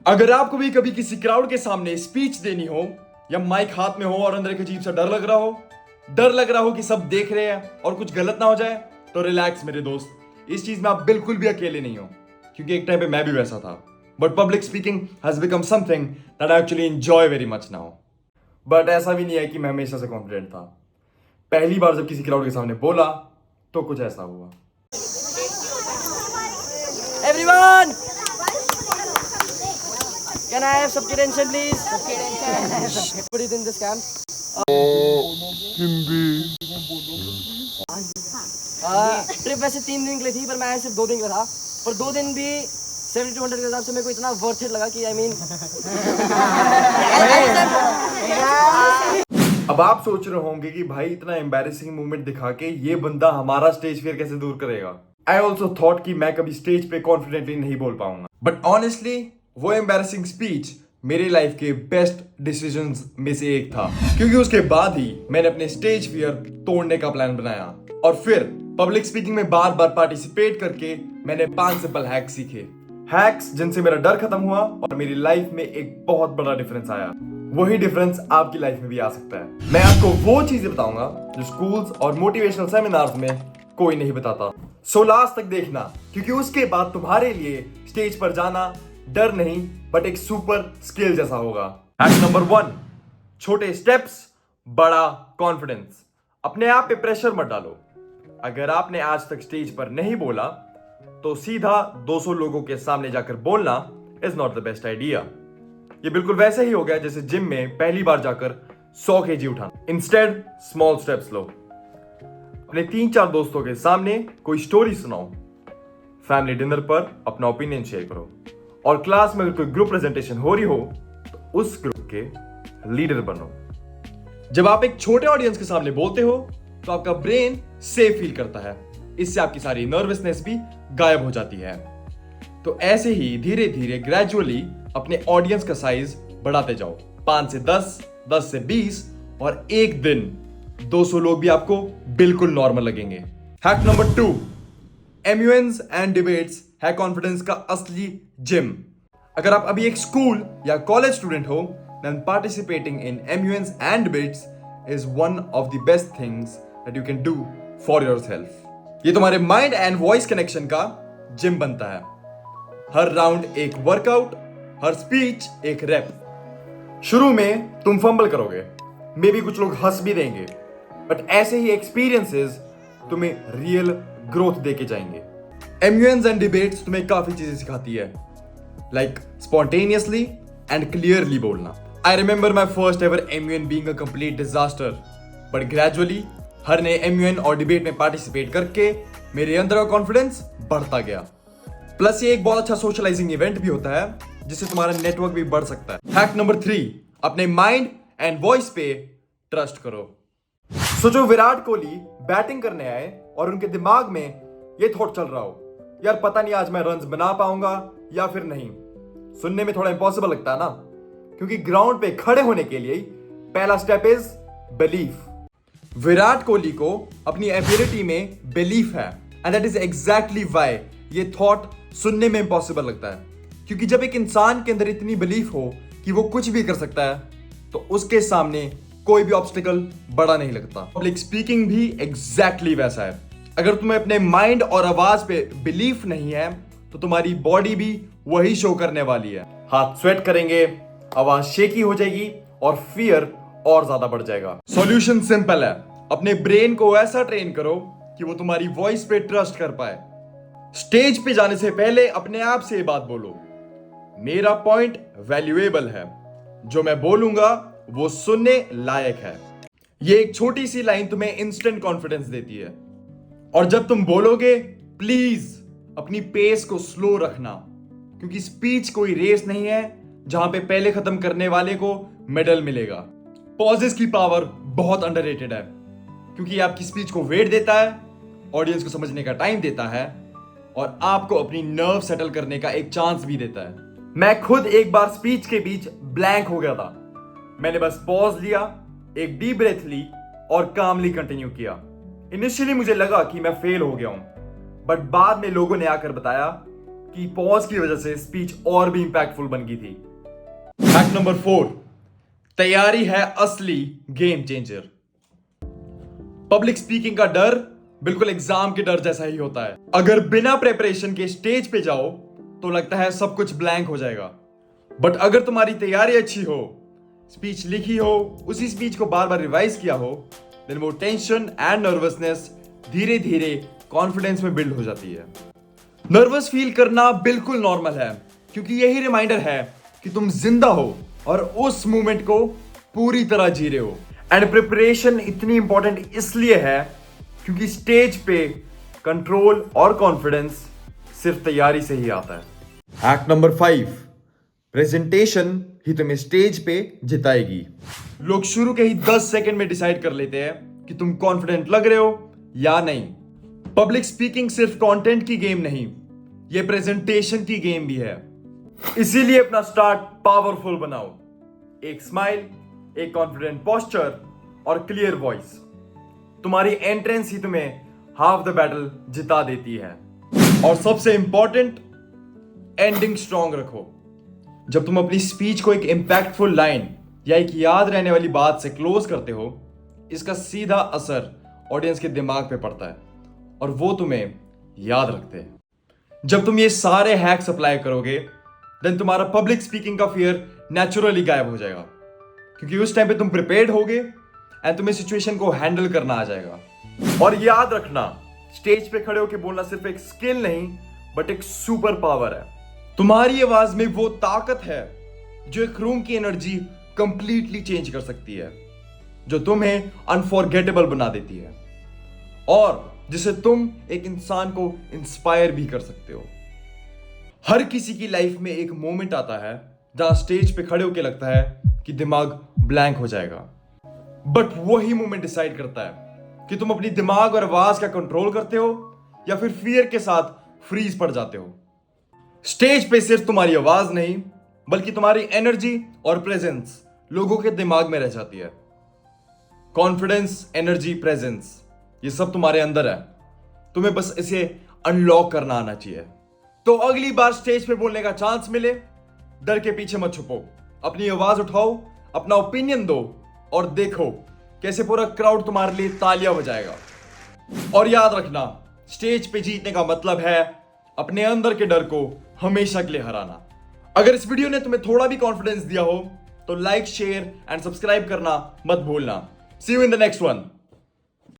अगर आपको भी कभी किसी क्राउड के सामने स्पीच देनी हो या माइक हाथ में हो और अंदर एक अजीब सा डर लग रहा हो कि सब देख रहे हैं और कुछ गलत ना हो जाए, तो रिलैक्स मेरे दोस्त, इस चीज में आप बिल्कुल भी अकेले नहीं हो, क्योंकि एक टाइम पे मैं भी वैसा था। But public speaking has become something that I actually enjoy very much now. But ऐसा भी नहीं है कि मैं हमेशा से कॉन्फिडेंट था। पहली बार जब किसी क्राउड के सामने बोला तो कुछ ऐसा हुआ। Everyone, can I have सबकी attention please? What do you think this camp? Trip वैसे 3 दिन के लिए थी, पर मैं सिर्फ 2 दिन के लिए था। पर 2 दिन भी 7200 के हिसाब से मेरे को इतना वर्थ इट लगा कि अब आप सोच रहे होंगे कि भाई इतना एम्बैरेसिंग मूवमेंट दिखा के ये बंदा हमारा स्टेज फियर कैसे दूर करेगा। आई ऑल्सो थॉट कि मैं कभी स्टेज पे कॉन्फिडेंटली नहीं बोल पाऊंगा, बट ऑनेस्टली वो एम्बैरेसिंग स्पीच मेरे लाइफ के बेस्ट डिसीजंस में से एक था, क्योंकि उसके बाद ही मैंने अपने स्टेज फियर तोड़ने का प्लान बनाया और फिर पब्लिक स्पीकिंग में बार बार पार्टिसिपेट करके मैंने 5 सिंपल हैक्स सीखे। हैक्स जिनसे मेरा डर खत्म हुआ और मेरी लाइफ में एक बहुत बड़ा डिफरेंस आया। वही डिफरेंस आपकी लाइफ में भी आ सकता है। मैं आपको वो चीजें बताऊंगा जो स्कूल्स और मोटिवेशनल सेमिनार्स में कोई नहीं बताता। सो लास्ट तक देखना, क्योंकि उसके बाद तुम्हारे लिए स्टेज पर जाना डर नहीं बट एक सुपर स्किल जैसा होगा। हैक नंबर 1, छोटे स्टेप्स, बड़ा कॉन्फिडेंस। अपने आप पे प्रेशर मत डालो। अगर आपने आज तक स्टेज पर नहीं बोला तो सीधा 200 लोगों के सामने जाकर बोलना is not the best idea. ये बिल्कुल वैसे ही हो गया जैसे जिम में पहली बार जाकर 100 kg उठाना। इंस्टेड स्मॉल स्टेप्स लो। अपने 3-4 दोस्तों के सामने कोई स्टोरी सुनाओ। फैमिली डिनर पर अपना ओपिनियन शेयर करो। और क्लास में अगर कोई ग्रुप प्रेजेंटेशन हो रही हो तो उस ग्रुप के लीडर बनो। जब आप एक छोटे ऑडियंस के सामने बोलते हो तो आपका ब्रेन सेफ फील करता है। इससे आपकी सारी नर्वसनेस भी गायब हो जाती है। तो ऐसे ही धीरे धीरे ग्रेजुअली अपने ऑडियंस का साइज बढ़ाते जाओ। 5 से 10, 10 से 20 और एक दिन 200 लोग भी आपको बिल्कुल नॉर्मल लगेंगे। Hack number 2, MUNs and debates है कॉन्फिडेंस का असली जिम। अगर आप अभी एक स्कूल या कॉलेज स्टूडेंट हो, then participating in MUNs and debates is one of the best things that you can do for yourself. ये तुम्हारे माइंड एंड वॉइस कनेक्शन का जिम बनता है। हर राउंड एक वर्कआउट, हर स्पीच एक रैप। शुरू में तुम फंबल करोगे, मे बी कुछ लोग हंस भी देंगे, बट ऐसे ही एक्सपीरियंसेस तुम्हें रियल ग्रोथ देके जाएंगे। MUNs एंड डिबेट्स तुम्हें काफी चीजें सिखाती है, लाइक स्पॉन्टेनियसली एंड क्लियरली बोलना। I remember my first ever MUN being a complete disaster, but gradually हर नए MUN और डिबेट में पार्टिसिपेट करके मेरे अंदर का कॉन्फिडेंस बढ़ता गया। प्लस ये एक बहुत अच्छा सोशलाइजिंग इवेंट भी होता है जिससे तुम्हारा नेटवर्क भी बढ़ सकता है। हैक नंबर 3, अपने माइंड एंड वॉइस पे ट्रस्ट करो। सोचो विराट कोहली बैटिंग करने आए और उनके दिमाग में ये थॉट चल रहा हो, यार पता नहीं आज मैं रन्स बना पाऊंगा या फिर नहीं। सुनने में थोड़ा इम्पॉसिबल लगता है ना, क्योंकि ग्राउंड पे खड़े होने के लिए पहला step is belief. Virat Kohli को अपनी एबिलिटी में बिलीफ है, and that is exactly why ये थॉट सुनने में इम्पॉसिबल लगता है। क्योंकि जब एक इंसान के अंदर इतनी बिलीफ हो कि वो कुछ भी कर सकता है, तो उसके सामने कोई भी ऑब्स्टिकल बड़ा नहीं लगता। पब्लिक स्पीकिंग भी एग्जैक्टली वैसा है। अगर तुम्हें अपने माइंड और आवाज पे बिलीफ नहीं है तो तुम्हारी बॉडी भी वही शो करने वाली है। हाथ स्वेट करेंगे, आवाज शेकी हो जाएगी और फियर और ज्यादा बढ़ जाएगा। सॉल्यूशन सिंपल है, अपने ब्रेन को ऐसा ट्रेन करो कि वो तुम्हारी वॉइस पे ट्रस्ट कर पाए। स्टेज पे जाने से पहले अपने आप से ये बात बोलो, मेरा पॉइंट वैल्यूएबल है, जो मैं बोलूंगा वो सुनने लायक है। ये एक छोटी सी लाइन तुम्हें इंस्टेंट कॉन्फिडेंस देती है। और जब तुम बोलोगे, प्लीज अपनी पेस को स्लो रखना, क्योंकि स्पीच कोई रेस नहीं है जहां पे पहले खत्म करने वाले को मेडल मिलेगा। पॉजेस की पावर बहुत अंडररेटेड है, क्योंकि ये आपकी स्पीच को वेट देता है, ऑडियंस को समझने का टाइम देता है और आपको अपनी नर्व सेटल करने का एक चांस भी देता है। मैं खुद एक बार स्पीच के बीच ब्लैंक हो गया था। मैंने बस पॉज लिया, एक डीप ब्रेथ ली और कामली कंटिन्यू किया। इनिशियली मुझे लगा कि मैं फेल हो गया हूं, बट बाद में लोगों ने आकर बताया कि पॉज की वजह से स्पीच और भी इंपैक्टफुल बन गई थी। फैक्ट नंबर 4, तैयारी है असली गेम चेंजर। पब्लिक स्पीकिंग का डर बिल्कुल एग्जाम के डर जैसा ही होता है। अगर बिना प्रिपरेशन के स्टेज पे जाओ तो लगता है सब कुछ ब्लैंक हो जाएगा, बट अगर तुम्हारी तैयारी अच्छी हो, स्पीच लिखी हो, उसी स्पीच को बार बार रिवाइज किया हो, देन वो टेंशन एंड नर्वसनेस धीरे धीरे कॉन्फिडेंस में बिल्ड हो जाती है। नर्वस फील करना बिल्कुल नॉर्मल है, क्योंकि यही रिमाइंडर है कि तुम जिंदा हो और उस मोमेंट को पूरी तरह जी रहे हो। एंड प्रिपरेशन इतनी इंपॉर्टेंट इसलिए है क्योंकि स्टेज पे कंट्रोल और कॉन्फिडेंस सिर्फ तैयारी से ही आता है। फैक्ट नंबर 5, प्रेजेंटेशन ही तुम्हें स्टेज पे जिताएगी। लोग शुरू के ही 10 सेकंड में डिसाइड कर लेते हैं कि तुम कॉन्फिडेंट लग रहे हो या नहीं। पब्लिक स्पीकिंग सिर्फ कंटेंट की गेम नहीं, ये प्रेजेंटेशन की गेम भी है। इसीलिए अपना स्टार्ट पावरफुल बनाओ। एक स्माइल, एक कॉन्फिडेंट पोस्चर और क्लियर वॉइस। तुम्हारी एंट्रेंस ही तुम्हें हाफ द बैटल जिता देती है। और सबसे इंपॉर्टेंट, एंडिंग स्ट्रॉन्ग रखो। जब तुम अपनी स्पीच को एक इंपैक्टफुल लाइन या एक याद रहने वाली बात से क्लोज करते हो, इसका सीधा असर ऑडियंस के दिमाग पे पड़ता है और वो तुम्हें याद रखते हैं। जब तुम ये सारे हैक्स अप्लाई करोगे, देन तुम्हारा पब्लिक स्पीकिंग का फियर नेचुरली गायब हो जाएगा, क्योंकि उस टाइम पे तुम प्रिपेयर्ड होगे एंड तुम्हें सिचुएशन को हैंडल करना आ जाएगा। और याद रखना, स्टेज पे खड़े होकर बोलना सिर्फ एक स्किल नहीं, बट एक सुपर पावर है। तुम्हारी आवाज में वो ताकत है जो एक रूम की एनर्जी कंप्लीटली चेंज कर सकती है, जो तुम्हें अनफॉरगेटेबल बना देती है और जिसे तुम एक इंसान को इंस्पायर भी कर सकते हो। हर किसी की लाइफ में एक मोमेंट आता है जहां स्टेज पे खड़े होकर लगता है कि दिमाग ब्लैंक हो जाएगा, बट वही मोमेंट डिसाइड करता है कि तुम अपनी दिमाग और आवाज का कंट्रोल करते हो या फिर फियर के साथ फ्रीज पड़ जाते हो। स्टेज पे सिर्फ तुम्हारी आवाज नहीं, बल्कि तुम्हारी एनर्जी और प्रेजेंस लोगों के दिमाग में रह जाती है। कॉन्फिडेंस, एनर्जी, प्रेजेंस, ये सब तुम्हारे अंदर है। तुम्हें बस इसे अनलॉक करना आना चाहिए। तो अगली बार स्टेज पे बोलने का चांस मिले, डर के पीछे मत छुपो, अपनी आवाज उठाओ, अपना ओपिनियन दो और देखो कैसे पूरा क्राउड तुम्हारे लिए तालियां बजाएगा। और याद रखना, स्टेज पे जीतने का मतलब है अपने अंदर के डर को हमेशा के लिए हराना। अगर इस वीडियो ने तुम्हें थोड़ा भी कॉन्फिडेंस दिया हो तो लाइक, शेयर एंड सब्सक्राइब करना मत भूलना। See you in the next one.